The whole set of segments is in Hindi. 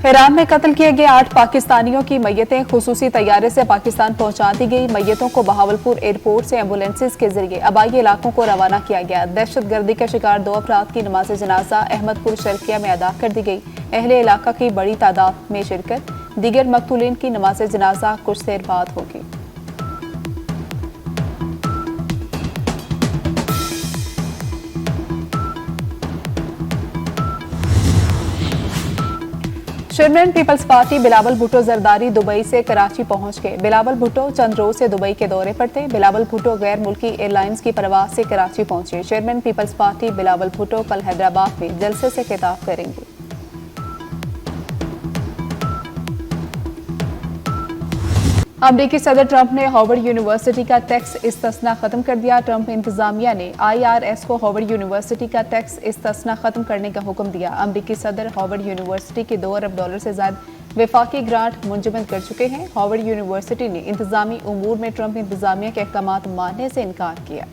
ईरान में कत्ल किए गए 8 पाकिस्तानियों की मैयतें खुसूसी तैयारे से पाकिस्तान पहुंचा दी गई। मैयतों को बहावलपुर एयरपोर्ट से एम्बुलेंसेज के जरिए आबाई इलाकों को रवाना किया गया। दहशतगर्दी का शिकार 2 अफराद की नमाज जनाजा अहमदपुर शर्किया में अदा कर दी गई। अहले इलाका की बड़ी तादाद में शिरकत। दीगर मकतूलीन की नमाज जनाजा कुछ देर बाद होगी। Chairman people's party Bilawal Bhutto Zardari Dubai से कराची पहुंच गए। बिलावल भुट्टो चंद रोज से दुबई के दौरे पर थे। बिलावल भुट्टो गैर मुल्की एयरलाइंस की परवाज से कराची पहुंचे। Chairman people's party Bilawal Bhutto कल हैदराबाद में जलसे से खिताब करेंगे। अमरीकी सदर ट्रंप ने हार्वर्ड यूनिवर्सिटी का टैक्स इस्तिस्ना खत्म कर दिया। ट्रंप इंतजामिया ने IRS को हार्वर्ड यूनिवर्सिटी का टैक्स इस्तिस्ना खत्म करने का हुक्म दिया। अमरीकी सदर हार्वर्ड यूनिवर्सिटी के $2 अरब से ज्यादा वफाकी ग्रांट मुंजमद कर चुके हैं। हार्वर्ड यूनिवर्सिटी ने इंतजामी उमूर में ट्रंप इंतजामिया के अहकामात मानने से इनकार किया।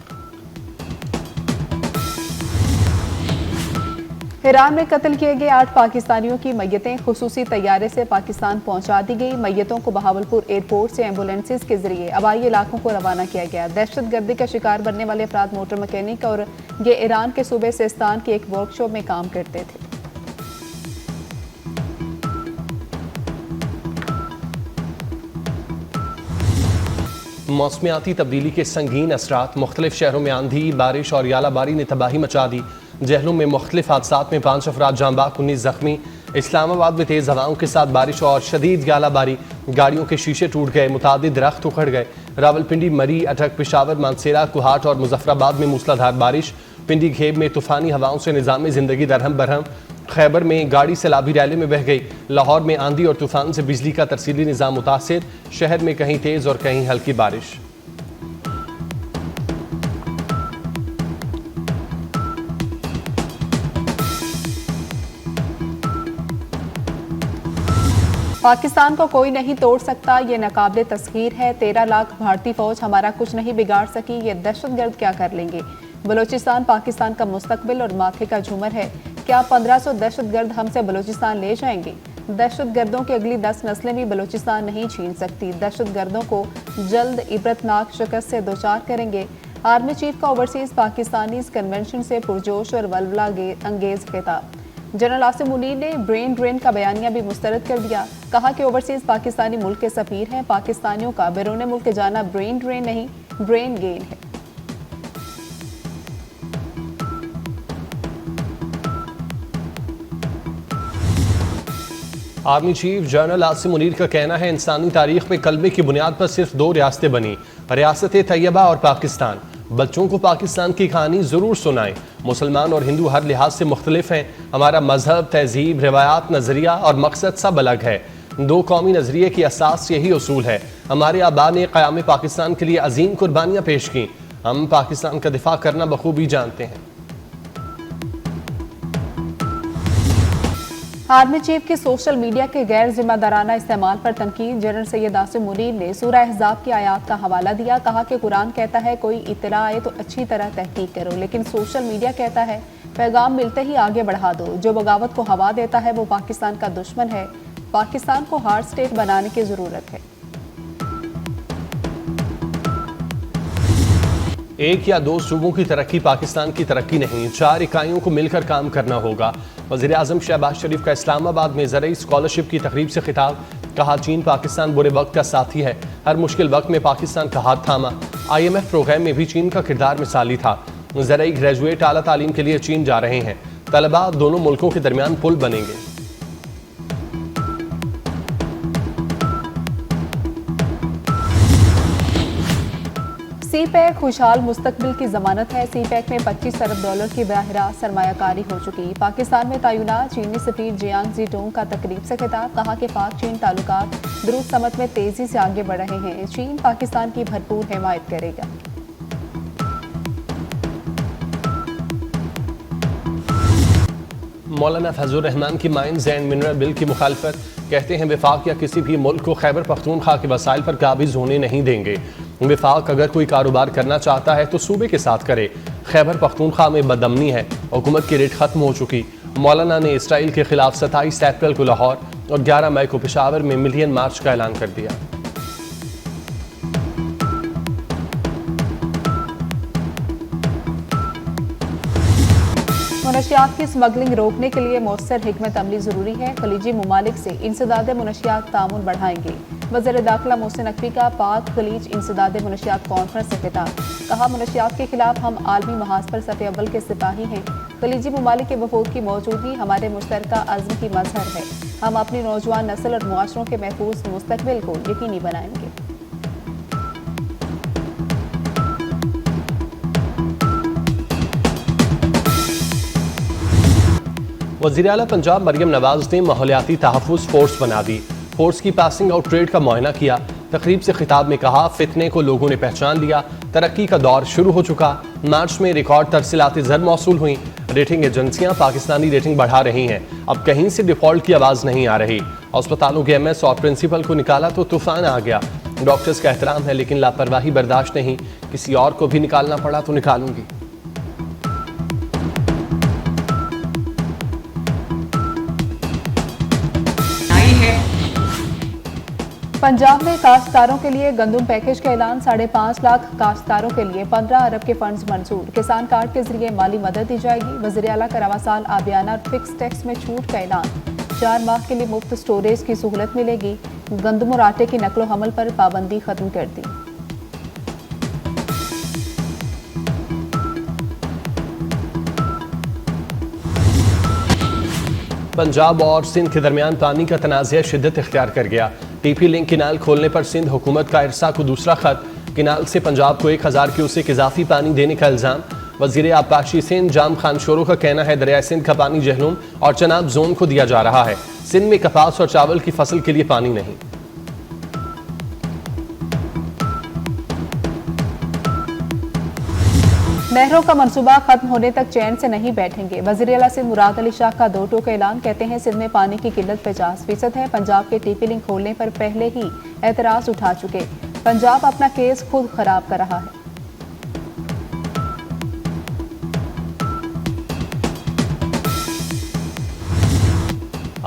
ईरान में कत्ल किए गए 8 पाकिस्तानियों की मैयतें खुसूसी तैयारे से पाकिस्तान पहुंचा दी गई। मैयतों को बहावलपुर एयरपोर्ट से एम्बुलेंसेज के जरिए आबाई इलाकों को रवाना किया गया। दहशतगर्दी का शिकार बनने वाले अफराद मोटर मैकेनिक और ये ईरान के सूबे सिस्तान की एक वर्कशॉप में काम करते थे। मौसमियाती तब्दीली के संगीन असरात। मुख्तलिफ शहरों में आंधी, बारिश और यालाबारी ने तबाही मचा दी। जहलों में मुख्तलिफ हादसात में 5 अफराद जांबाक, 19 जख्मी। इस्लामाबाद में तेज़ हवाओं के साथ बारिश और शदीद यालाबारी। गाड़ियों के शीशे टूट गए, मुतादिद दरख्त उखड़ गए। रावलपिंडी, मरी, अटक, पेशावर, मानसेरा, कुहाट और मुजफ्फराबाद में मूसलाधार बारिश। पिंडी घेब में तूफानी हवाओं से निज़ाम ज़िंदगी दरहम बरहम। खैबर में गाड़ी सैलाबी रैली में बह गई। लाहौर में आंधी और तूफान से बिजली का तरसीली निज़ाम मुतासिर। शहर में कहीं तेज़ और कहीं हल्की बारिश। पाकिस्तान को कोई नहीं तोड़ सकता, ये नाकाबिले तस्खीर है। 13 लाख भारतीय फौज हमारा कुछ नहीं बिगाड़ सकी, ये दहशतगर्द क्या कर लेंगे। बलूचिस्तान पाकिस्तान का मुस्तकबिल और माथे का झूमर है। क्या 1500 दहशतगर्द हमसे बलूचिस्तान ले जाएंगे? दहशतगर्दों की अगली 10 नस्लें भी बलूचिस्तान नहीं छीन सकती। दहशतगर्दों को जल्द इबरतनाक शिकस्त से दोचार करेंगे। आर्मी चीफ का ओवरसीज पाकिस्तानी कन्वेंशन से पुरजोश और वल्वला अंगेज खिताब। जनरल आसिम मुनीर ने ब्रेन ड्रेन का बयानिया भी मुस्तरद कर दिया। कहा कि ओवरसीज पाकिस्तानी मुल्क के सफीर हैं। पाकिस्तानियों का बैरून मुल्क जाना ब्रेन ड्रेन नहीं, ब्रेन गेन है। Army chief general Asim Munir का कहना है, इंसानी तारीख में कलमे की बुनियाद पर सिर्फ 2 रियासतें बनी, रियासत तैयबा और पाकिस्तान। बच्चों को पाकिस्तान की कहानी जरूर सुनाएं। मुसलमान और हिंदू हर लिहाज से मुख्तलिफ हैं। हमारा मजहब, तहजीब, रिवायात, नजरिया और मकसद सब अलग है। 2 कौमी नजरिए की असास यही उसूल है। हमारे आबा ने क़याम पाकिस्तान के लिए अजीम कुर्बानियाँ पेश की। हम पाकिस्तान का दिफा करना बखूबी जानते हैं। आर्मी चीफ के सोशल मीडिया के गैर जिम्मेदाराना इस्तेमाल पर तनकीद। जनरल सैयद आसिम मुनीर ने सूरह अहज़ाब की आयात का हवाला दिया। कहा कि कुरान कहता है कोई इत्तला आए तो अच्छी तरह तहकीक करो, लेकिन सोशल मीडिया कहता है पैगाम मिलते ही आगे बढ़ा दो। जो बगावत को हवा देता है वो पाकिस्तान का दुश्मन है। पाकिस्तान को हार्ड स्टेट बनाने की जरूरत है। 1 या 2 सूबों की तरक्की पाकिस्तान की तरक्की नहीं, 4 इकाइयों को मिलकर काम करना होगा। वज़ीर आज़म शहबाज शरीफ का इस्लामाबाद में ज़रई स्कॉलरशिप की तकरीब से खिताब। कहा, चीन पाकिस्तान बुरे वक्त का साथी है, हर मुश्किल वक्त में पाकिस्तान का हाथ थामा। IMF प्रोग्राम में भी चीन का किरदार मिसाली था। ज़रई ग्रेजुएट आला तालीम के लिए चीन जा रहे हैं। तलबा दोनों मुल्कों के दरमियान पुल बनेंगे। CPEC खुशहाल मुस्तकबिल की जमानत है। CPEC में $25 अरब की बराह सरमायाकारी हो चुकी। पाकिस्तान में तैनात चीनी सफीर जियांग जीटोंग का तकरीब से खिताब। कहा कि पाक चीन ताल्लुकात दुरुस्त समत में तेजी से आगे बढ़ रहे हैं। चीन पाकिस्तान की भरपूर हिमायत करेगा। मौलाना फजलुर रहमान की माइंस एंड मिनरल बिल की मुखालफत। कहते हैं वफाक या किसी भी मुल्क को खैबर पख्तूनख्वा के वसाइल पर काबिज होने नहीं देंगे। वफाक अगर कोई कारोबार करना चाहता है तो सूबे के साथ करे। खैबर पख्तूनख्वा में बदअमनी है, हुकूमत की रेट खत्म हो चुकी। मौलाना ने इसराइल के खिलाफ 27 अप्रैल को लाहौर और 11 मई को पेशावर में मिलियन मार्च का ऐलान कर दिया। मुनशियात की स्मगलिंग रोकने के लिए मौसर हिकमत अमली जरूरी है। खलीजी ममालिक से इंसदाद मुनशियात तामुन बढ़ाएंगे। वज़ीर दाखिला मोहसिन नकवी का पाक खलीज इंसदाद मुनशियात कॉन्फ्रेंस से खिताब। कहा, मुनशियात के खिलाफ हम आलमी महाज पर सफ़े अव्वल के सिपाही हैं। खलीजी ममालिक के वफूद की मौजूदगी हमारे मुश्तरका अज़्म की मजहर है। हम अपनी नौजवान नस्ल और मुआशरों के महफूज मुस्तकबिल को यकीनी बनाएंगे। वज़ीर आला पंजाब मरियम नवाज ने माहौलियाती तहफ़्फ़ुज़ फोर्स बना दी। फोर्स की पासिंग आउट ट्रेड का मुआयना किया। तकरीब से खिताब में कहा, फितने को लोगों ने पहचान लिया, तरक्की का दौर शुरू हो चुका। मार्च में रिकॉर्ड तरसीलात ज़र मौसूल हुई। रेटिंग एजेंसियां पाकिस्तानी रेटिंग बढ़ा रही हैं। अब कहीं से डिफॉल्ट की आवाज़ नहीं आ रही। अस्पतालों के MS और प्रिंसिपल को निकाला तो तूफान आ गया। डॉक्टर्स का एहतराम है, लेकिन लापरवाही बर्दाश्त नहीं। किसी और को भी निकालना पड़ा तो निकालूंगी। पंजाब में काश्तकारों के लिए गंदम पैकेज का ऐलान। 5.5 लाख काश्तकारों के लिए 15 अरब के फंड्स मंजूर। किसान कार्ड के जरिए माली मदद दी जाएगी। वज़ीर आला का रवा साल आबियाना और फिक्स टैक्स में छूट का ऐलान। 4 माह के लिए मुफ्त स्टोरेज की सहूलत मिलेगी। गंदम और आटे की नकलो हमल पर पाबंदी खत्म कर दी। पंजाब और सिंध के दरमियान पानी का तनाज़ा शिद्दत इख्तियार कर गया। TP लिंक किनाल खोलने पर सिंध हुकूमत का इरसा को दूसरा खत। किनाल से पंजाब को 1000 क्यूसेक इजाफी पानी देने का इल्जाम। वजीर आबपाशी सिंध जाम खान शोरो का कहना है, दरिया सिंध का पानी जहलुम और चनाब जोन को दिया जा रहा है। सिंध में कपास और चावल की फसल के लिए पानी नहीं। नहरों का मंसूबा खत्म होने तक चैन से नहीं बैठेंगे। वज़ीर आला सिंध मुराद अली शाह का 2 टोक ऐलान। कहते हैं, सिंध में पानी की किल्लत 50% है। पंजाब के TP लिंक खोलने पर पहले ही एतराज उठा चुके। पंजाब अपना केस खुद खराब कर रहा है।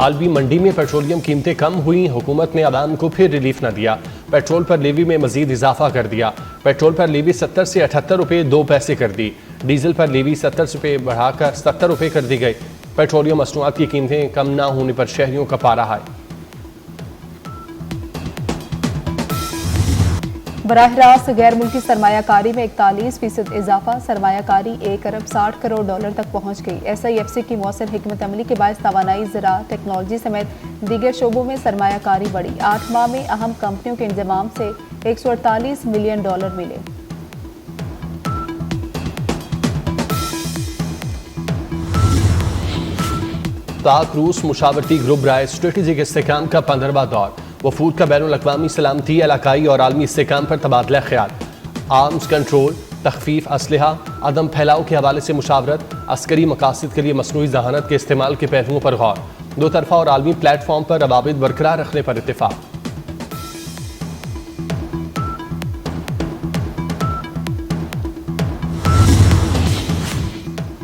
आलमी मंडी में पेट्रोलियम कीमतें कम हुई। हुकूमत ने आवाम को फिर रिलीफ न दिया। पेट्रोल पर लेवी में मजीद इजाफा कर दिया। पेट्रोल पर लेवी 70 से 78 रुपये 2 पैसे कर दी। डीजल पर लेवी 70 रुपये बढ़ाकर 70 रुपये कर दी गई। पेट्रोलियम मसनूआत की कीमतें कम न होने पर शहरियों का पारा है। बराह रास्त गैर मुल्की सरमायाकारी में 41% इजाफा। सरमायाकारी 1 अरब 60 करोड़ डॉलर तक पहुंच गई। SIFC की मौसर हिकमत अमली के बायस तवानाई, ज़राअत, टेक्नोलॉजी समेत दीगर शोबों में सरमायाकारी बढ़ी। 8 माह में अहम कंपनियों के इंजमाम से 148 मिलियन डॉलर मिले। पाक रूस मुशावरती ग्रुप राय स्ट्रेटेजिक इस्तेहकाम का 15वां दौर। वफूद का बैनुल अक़वामी सलामती, इलाकाई और आलमी इस्तेहकाम पर तबादला ख्याल। आर्म्स कंट्रोल, तखफीफ असलहा, अदम फैलाव के हवाले से मुशावरत, अस्करी मकासद के लिए मसनूई जहानत के इस्तेमाल के पहलुओं पर गौर। 2 तरफा और आलमी प्लेटफॉर्म पर रवाबित बरकरार रखने पर इत्तेफाक।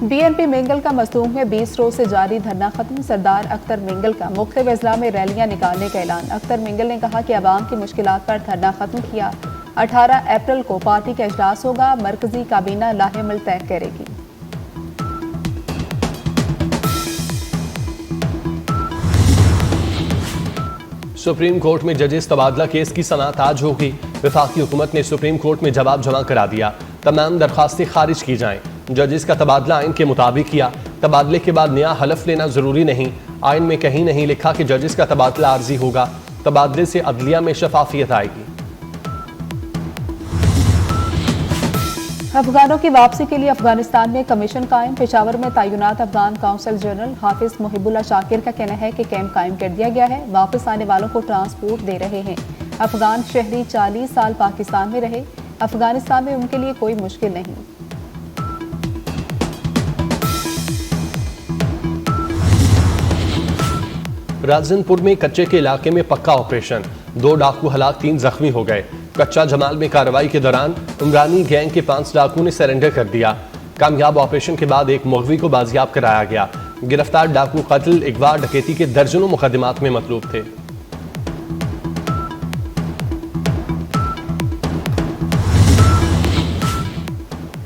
BNP मिंगल का मजदूम में 20 रोज से जारी धरना खत्म। सरदार अख्तर मिंगल का मुख्तलिफ अजला में रैलियां निकालने का ऐलान। अख्तर मिंगल ने कहा कि अवाम की मुश्किलात पर धरना खत्म किया। 18 अप्रैल को पार्टी का इजलास होगा। मरकजी काबीना लाहेमल तय करेगी। सुप्रीम कोर्ट में जजेस तबादला केस की समाअत आज होगी। वफाकी हुकूमत ने सुप्रीम कोर्ट में जवाब जमा करा दिया। तमाम दरखास्तें खारिज की जाएं। जजेस का तबादला आइन के मुताबिक किया। तबादले के बाद नया हलफ लेना जरूरी नहीं। आइन में कहीं नहीं लिखा कि जजेस का तबादला आर्जी होगा। तबादले से अदलिया में शफाफियत आएगी। अफगानों की वापसी के लिए अफगानिस्तान में कमीशन कायम। पेशावर में तैनात अफगान काउंसिल जनरल हाफिज मुहिबुल्लाह शाकिर का कहना है कि कैंप कायम कर दिया गया है। वापस आने वालों को ट्रांसपोर्ट दे रहे हैं। अफगान शहरी 40 साल पाकिस्तान में रहे। अफगानिस्तान में उनके लिए कोई मुश्किल नहीं। राजनपुर में कच्चे के इलाके में पक्का ऑपरेशन। 2 डाकू हलाक, 3 जख्मी हो गए। कच्चा जमाल में कार्रवाई के दौरान उमरानी गैंग के 5 डाकू ने सरेंडर कर दिया। कामयाब ऑपरेशन के बाद एक मुग़वी को बाजियाब कराया गया। गिरफ्तार डाकू कत्ल, अगवा, डकैती के दर्जनों मुकदमात में मतलूब थे।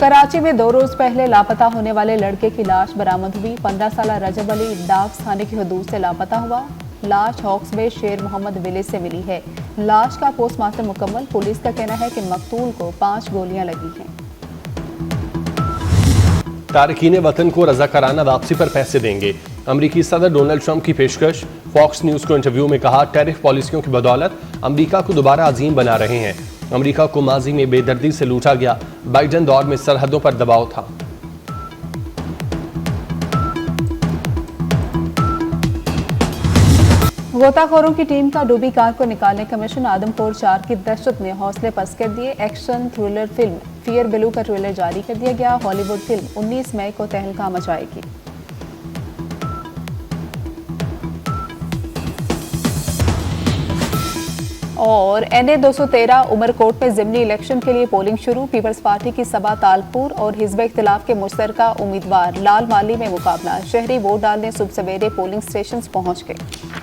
कराची में 2 रोज पहले लापता होने वाले लड़के की लाश बरामद हुई। 15 साल रजब अली डाक थाने की हदूद से लापता हुआ। लाश हॉक्स में शेर मोहम्मद विलेज से मिली है। लाश का पोस्टमार्टम मुकम्मल। पुलिस का कहना है कि मकतूल को 5 गोलियां लगी हैं। तारकीन वतन को रज़ाकाराना वापसी पर पैसे देंगे, अमरीकी सदर डोनाल्ड ट्रंप की पेशकश। फॉक्स न्यूज को इंटरव्यू में कहा, टैरिफ पॉलिसियों की बदौलत अमरीका को दोबारा अजीम बना रहे हैं। अमरीका को माजी में बेदर्दी से लूटा गया, बाइडन दौर में सरहदों पर दबाव था। गोताखोरों की टीम का डूबी कार को निकालने का मिशन। आदमपुर 4 की दहशत ने हौसले पस्त कर दिए। Action thriller film fear blue का ट्रेलर जारी कर दिया गया। हॉलीवुड फिल्म 19 मई को तहलका मचाएगी। और NA 213 उमरकोट में जिमनी इलेक्शन के लिए पोलिंग शुरू। पीपल्स पार्टी की सबा तालपुर और हिजब इख्तिलाफ के मुश्तरका उम्मीदवार लाल माली में मुकाबला। शहरी वोट डालने सुबह सवेरे पोलिंग स्टेशन पहुंच गए।